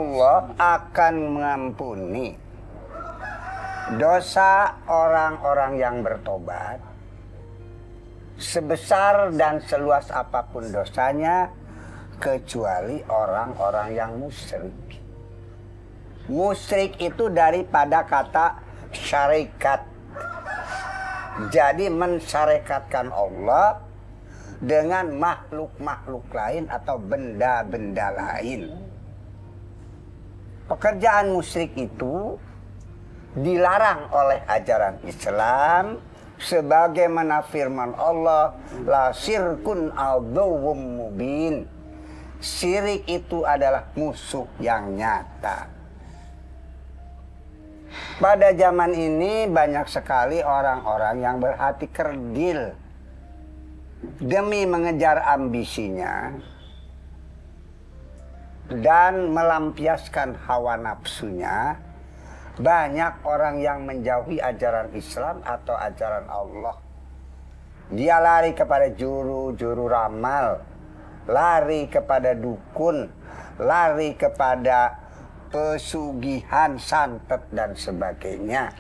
Allah akan mengampuni dosa orang-orang yang bertobat sebesar dan seluas apapun dosanya, kecuali orang-orang yang musyrik. Musyrik itu daripada kata syarikat. Jadi mensyarikatkan Allah dengan makhluk-makhluk lain atau benda-benda lain. Pekerjaan musyrik itu dilarang oleh ajaran Islam, sebagaimana firman Allah, la syirkun aduwwum mubin. Syirik itu adalah musuh yang nyata. Pada zaman ini banyak sekali orang-orang yang berhati kerdil demi mengejar ambisinya dan melampiaskan hawa nafsunya. Banyak orang yang menjauhi ajaran Islam atau ajaran Allah. Dia lari kepada juru ramal, lari kepada dukun, lari kepada pesugihan, santet dan sebagainya.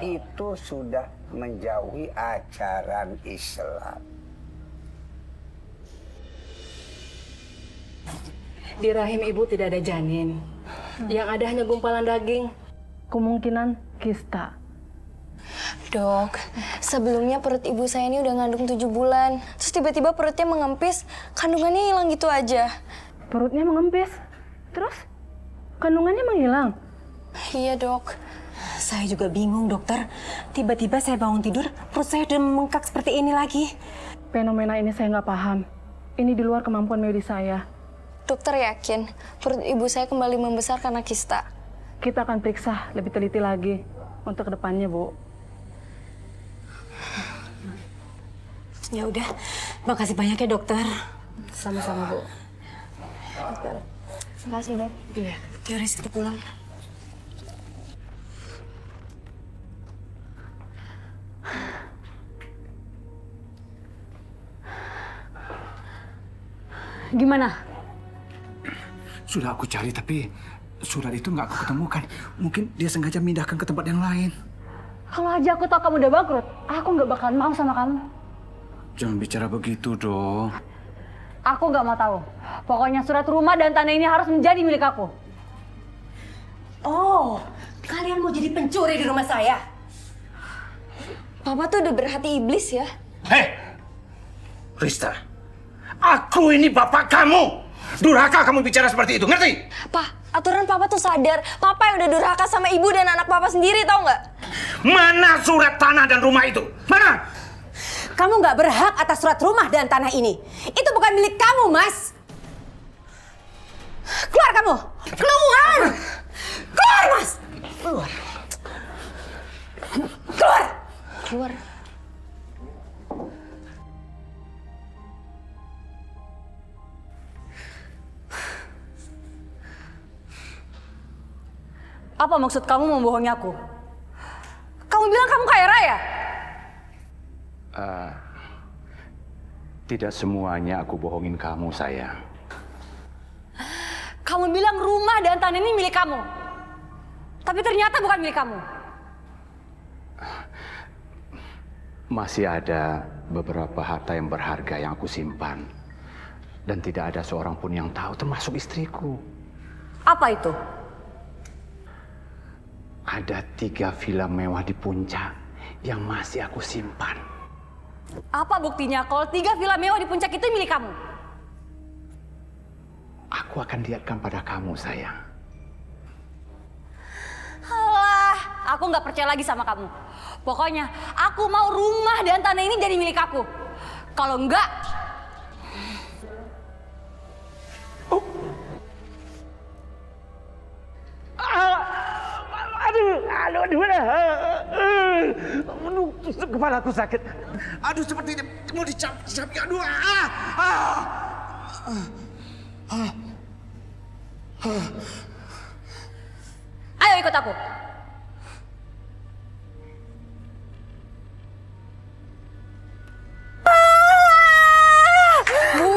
Itu sudah menjauhi ajaran Islam. Di rahim ibu tidak ada janin. Yang ada hanya gumpalan daging. Kemungkinan kista. Dok, sebelumnya perut ibu saya ini udah ngandung 7 bulan. Terus tiba-tiba perutnya mengempis, kandungannya hilang gitu aja. Perutnya mengempis? Terus? Kandungannya menghilang? Iya, Dok. Saya juga bingung, dokter. Tiba-tiba saya bangun tidur, perut saya udah membengkak seperti ini lagi. Fenomena ini saya nggak paham. Ini di luar kemampuan medis saya. Dokter yakin perut ibu saya kembali membesar karena kista? Kita akan periksa lebih teliti lagi untuk kedepannya, Bu. Ya udah, makasih banyak ya, dokter. Sama-sama, Bu. Terima kasih, Dok. Iya, yaudah kita pulang. Gimana? Sudah aku cari, tapi surat itu nggak aku ketemukan. Mungkin dia sengaja mindahkan ke tempat yang lain. Kalau aja aku tahu kamu udah bangkrut, aku nggak bakalan mau sama kamu. Jangan bicara begitu dong. Aku nggak mau tahu. Pokoknya surat rumah dan tanah ini harus menjadi milik aku. Oh, kalian mau jadi pencuri di rumah saya? Papa tuh udah berhati iblis ya. Hei, Rista, aku ini bapak kamu. Durhaka kamu bicara seperti itu, ngerti? Pak, aturan Papa tuh sadar. Papa yang udah durhaka sama ibu dan anak Papa sendiri, tau nggak? Mana surat tanah dan rumah itu? Mana? Kamu nggak berhak atas surat rumah dan tanah ini. Itu bukan milik kamu, Mas. Keluar kamu! Keluar! Keluar, Mas! Keluar! Keluar! Keluar. Apa maksud kamu membohongi aku? Kamu bilang kamu kaya raya? Tidak semuanya aku bohongin kamu, sayang. Kamu bilang rumah dan tanah ini milik kamu. Tapi ternyata bukan milik kamu. Masih ada beberapa harta yang berharga yang aku simpan. Dan tidak ada seorang pun yang tahu, termasuk istriku. Apa itu? Ada 3 villa mewah di puncak yang masih aku simpan. Apa buktinya kalau 3 villa mewah di puncak itu milik kamu? Aku akan lihatkan pada kamu, sayang. Alah, aku nggak percaya lagi sama kamu. Pokoknya aku mau rumah dan tanah ini jadi milik aku. Kalau enggak... Aduh, kepalaku sakit. Aduh, sepertinya mau dicapik. Aduh, Ayo ikut aku.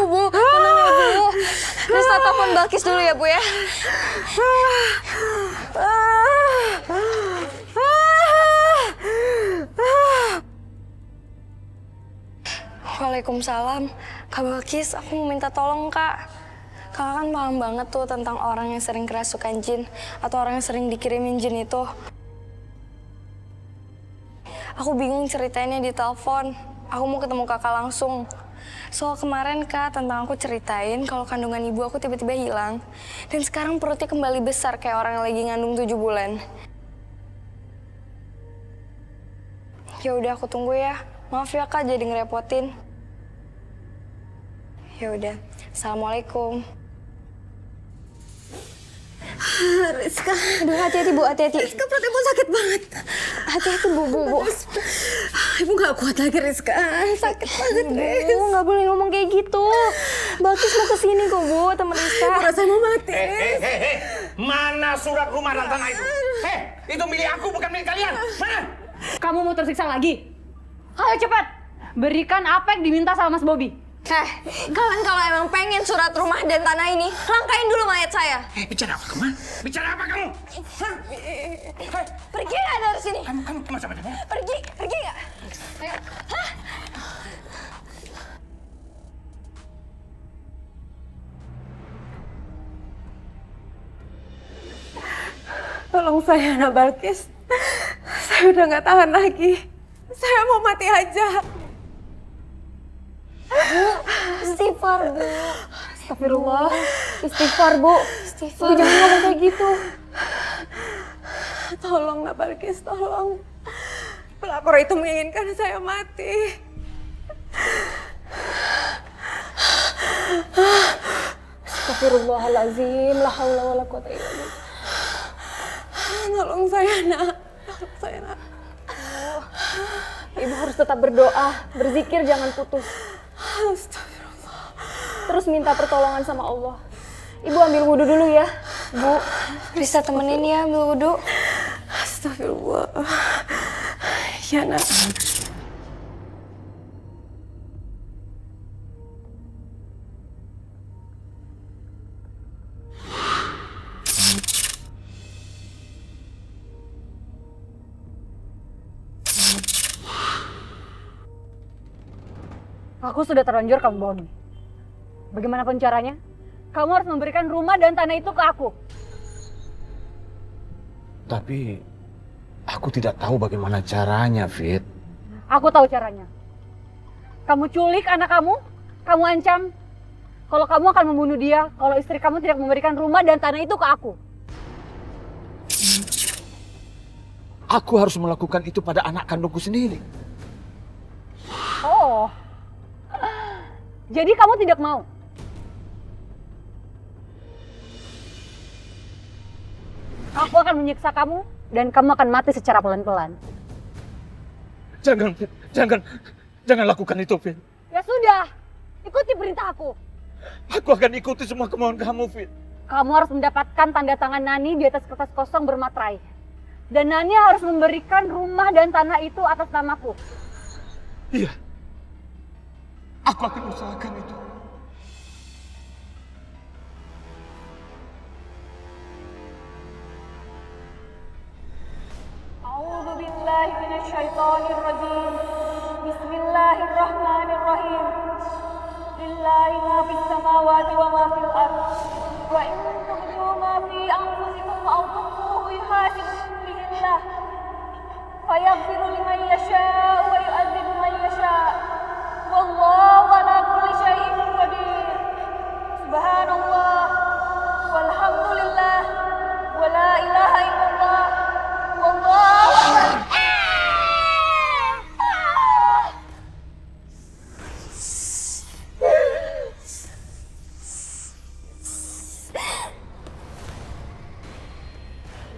Bu, tenang ya, Bu. Rista telepon Mbak Balkis dulu ya, Bu ya. Waalaikumsalam. Kak Balkis, aku mau minta tolong, Kak. Kakak kan paham banget tuh tentang orang yang sering kerasukan jin atau orang yang sering dikirimin jin itu. Aku bingung ceritainnya di telepon. Aku mau ketemu kakak langsung. Soal kemarin, Kak, tentang aku ceritain kalau kandungan ibu aku tiba-tiba hilang. Dan sekarang perutnya kembali besar kayak orang yang lagi ngandung 7 bulan. Ya udah, aku tunggu ya. Maaf ya, Kak, jadi ngerepotin. Ya udah. Assalamualaikum. Rizka. Aduh, hati-hati, Bu, hati-hati. Rizka, perut ibu sakit banget. Hati-hati, Bu. Ibu gak kuat lagi, Rizka. Sakit banget, Riz. Bu, nggak boleh ngomong kayak gitu. Balkis mau kesini kok, Bu, teman Rizka. Saya mau mati. Mana surat rumah dan tanah itu? Itu milik aku, bukan milik kalian. Mana? Kamu mau tersiksa lagi? Ayo cepat, berikan apa yang diminta sama Mas Bobby. Kalian kalau emang pengen surat rumah dan tanah ini, langkain dulu mayat saya. Bicara apa kamu? Bicara apa kamu? Pergi nggak dari sini? Kamu sama siapa? Pergi nggak? Ayo. Hah? Tolong saya, Nak Balkis. Saya udah nggak tahan lagi. Saya mau mati aja. Istighfar, Bu. Astagfirullah, istighfar Bu. Istighfar. Jangan ngomong kayak gitu. Tolong, Nak Balkis, tolong. Pelapor itu menginginkan saya mati. Astagfirullahalazim, la haula wala quwata illa billah. Tolong saya, Nak. Tolong saya, Nak. Ibu harus tetap berdoa, berzikir jangan putus. Astagfirullah. Terus minta pertolongan sama Allah. Ibu ambil wudhu dulu ya. Bu, bisa temenin ya ambil wudhu. Astagfirullah. Ya, Nak. Aku sudah terlanjur kamu bohongi. Bagaimanapun caranya, kamu harus memberikan rumah dan tanah itu ke aku. Tapi aku tidak tahu bagaimana caranya, Fit. Aku tahu caranya. Kamu culik anak kamu ancam kalau kamu akan membunuh dia kalau istri kamu tidak memberikan rumah dan tanah itu ke aku. Aku harus melakukan itu pada anak kandungku sendiri. Oh, jadi kamu tidak mau? Aku akan menyiksa kamu dan kamu akan mati secara pelan-pelan. Jangan, Fit. Jangan lakukan itu, Fit. Ya sudah, ikuti perintah aku. Aku akan ikuti semua kemauan kamu, Fit. Kamu harus mendapatkan tanda tangan Nani di atas kertas kosong bermaterai. Dan Nani harus memberikan rumah dan tanah itu atas namaku. Iya. Aku akan usahakan itu. A'udzu billahi minasyaitonir rajim. Bismillahirrahmanirrahim. Lillahi ma fis samawati wa ma fil ardh. Wa in tubdu ma fi anfusikum aw tukhfuhu yuhasibukum bihi Allah. Fayaghfiru liman yasha'u wa yu'adzibu man yasha'. Wallahu ala kulli syai'in qadir. Subhanallah walhamdulillah wa la ilaha illallah. Wallahu akbar.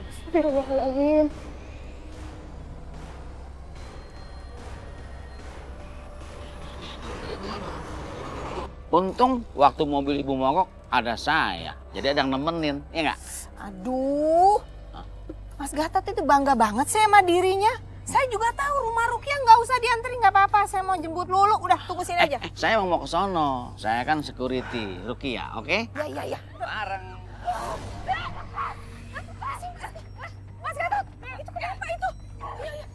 Astagfirullahaladzim. Untung waktu mobil ibu mogok ada saya, jadi ada yang nemenin, ya nggak? Aduh, Mas Gatot itu bangga banget sih sama dirinya. Saya juga tahu rumah Rukia nggak usah dianterin, nggak apa-apa. Saya mau jemput Lulu, udah tunggu sini aja. Saya mau ke sono. Saya kan security Rukia, oke? Ya. Bareng. Mas Gatot, itu kenapa itu? Pegangin.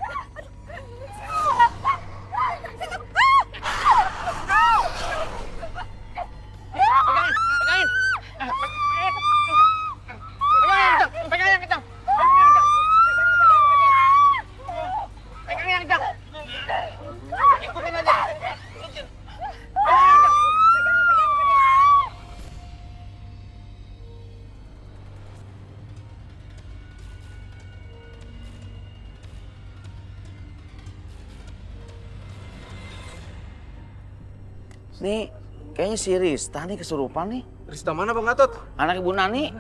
Pegangin yang kencang. Pegangin yang kencang. Ikutin aja. Nih, kayaknya si Rista nih kesurupan nih. Rista mana Bang Gatot? Anak Ibu Nani.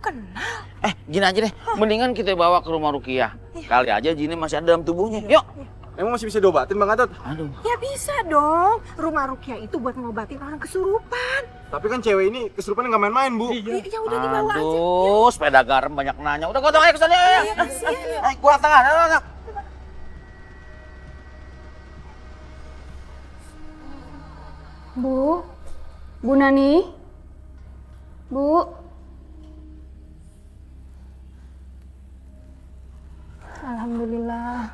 Kenal. Gini aja deh. Mendingan kita bawa ke rumah Rukiah. Kali aja jinnya masih ada dalam tubuhnya. Yuk. Emang masih bisa diobatin Bang Gatot? Aduh. Ya bisa dong. Rumah Rukia itu buat ngobatin orang kesurupan. Tapi kan cewek ini kesurupan nggak main-main, Bu. Ya udah dibawa aja. Aduh, sepeda garam banyak nanya. Udah gotong aja ke sana ya. Gua tengah. Ayo. Bu Nani, Bu. Alhamdulillah.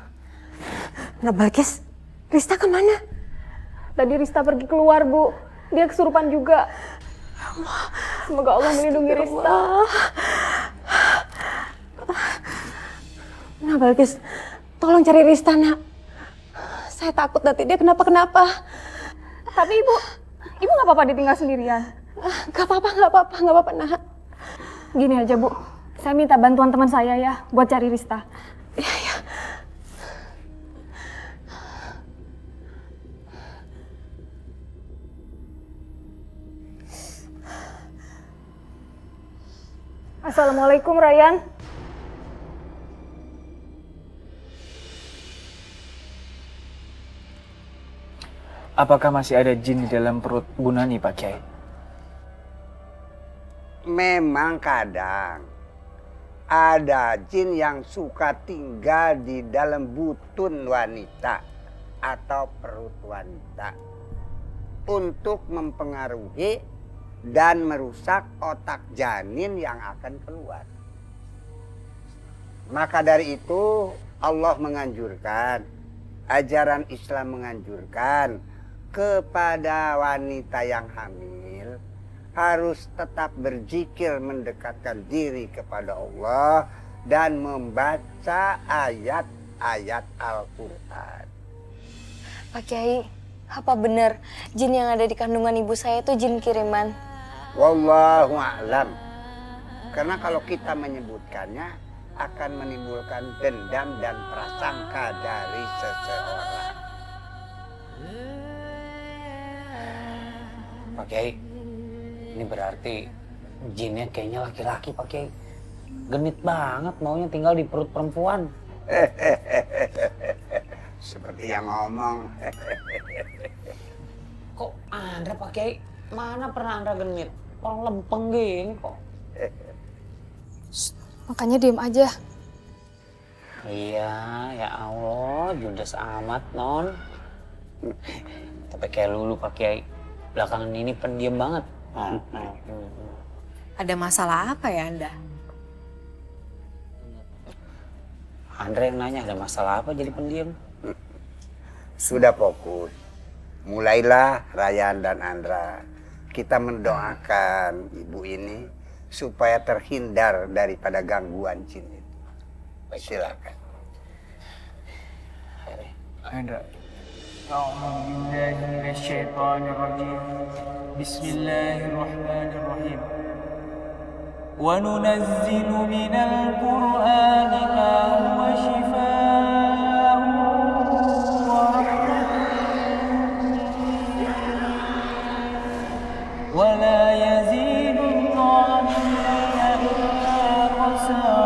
Nah Balkis, Rista kemana? Tadi Rista pergi keluar, Bu. Dia kesurupan juga. Semoga Allah melindungi Rista. Nah Balkis, tolong cari Rista, nak. Saya takut nanti dia kenapa-kenapa. Tapi Ibu nggak apa-apa ditinggal sendirian. Gak apa-apa, nak. Gini aja, Bu. Saya minta bantuan teman saya ya buat cari Rista. Iya. Assalamualaikum, Ryan. Apakah masih ada jin di dalam perut Bu Nani, Pak Kiai? Memang kadang ada jin yang suka tinggal di dalam butun wanita atau perut wanita untuk mempengaruhi dan merusak otak janin yang akan keluar. Maka dari itu Allah menganjurkan, ajaran Islam menganjurkan kepada wanita yang hamil harus tetap berzikir mendekatkan diri kepada Allah dan membaca ayat-ayat Al-Quran. Pak Kiai, apa benar jin yang ada di kandungan ibu saya itu jin kiriman? Wallahu a'lam. Karena kalau kita menyebutkannya akan menimbulkan dendam dan prasangka dari seseorang. Pak Kiai, ini berarti jinnya kayaknya laki-laki, Pak Kiai. Genit banget, maunya tinggal di perut perempuan. Seperti yang ngomong. Kok Andra, Pak Kiai? Mana pernah Andra genit? Orang lempeng gini kok. Makanya diem aja. Iya, ya Allah, judes amat, Non. Tapi kayak Lulu, Pak Kiai. Belakangan ini pendiam banget. Ada masalah apa ya Anda? Andra yang nanya ada masalah apa jadi pendiam? Sudah fokus. Mulailah Ryan dan Andra. Kita mendoakan ibu ini supaya terhindar daripada gangguan jin itu. Silakan. Andra. Bismillahirrahmanirrahim. Wa nunazzilu minal Qur'ani ma huwa shifaa'un wa rahmatun wa la yazidu adh-dhalimina illa khasara.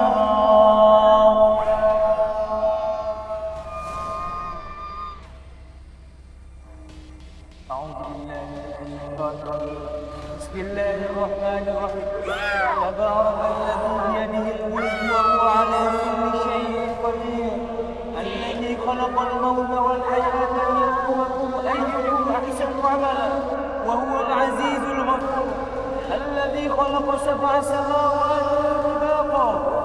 Bismillahirrahmanirrahim. Tabarakalladzi biyadihi al-mulk wa huwa 'ala kulli syai'in qadir. خلق الموت والحياة ليبلوكم أيكم أحسن عملا وهو العزيز الغفور الذي خلق 7 سماوات طباقا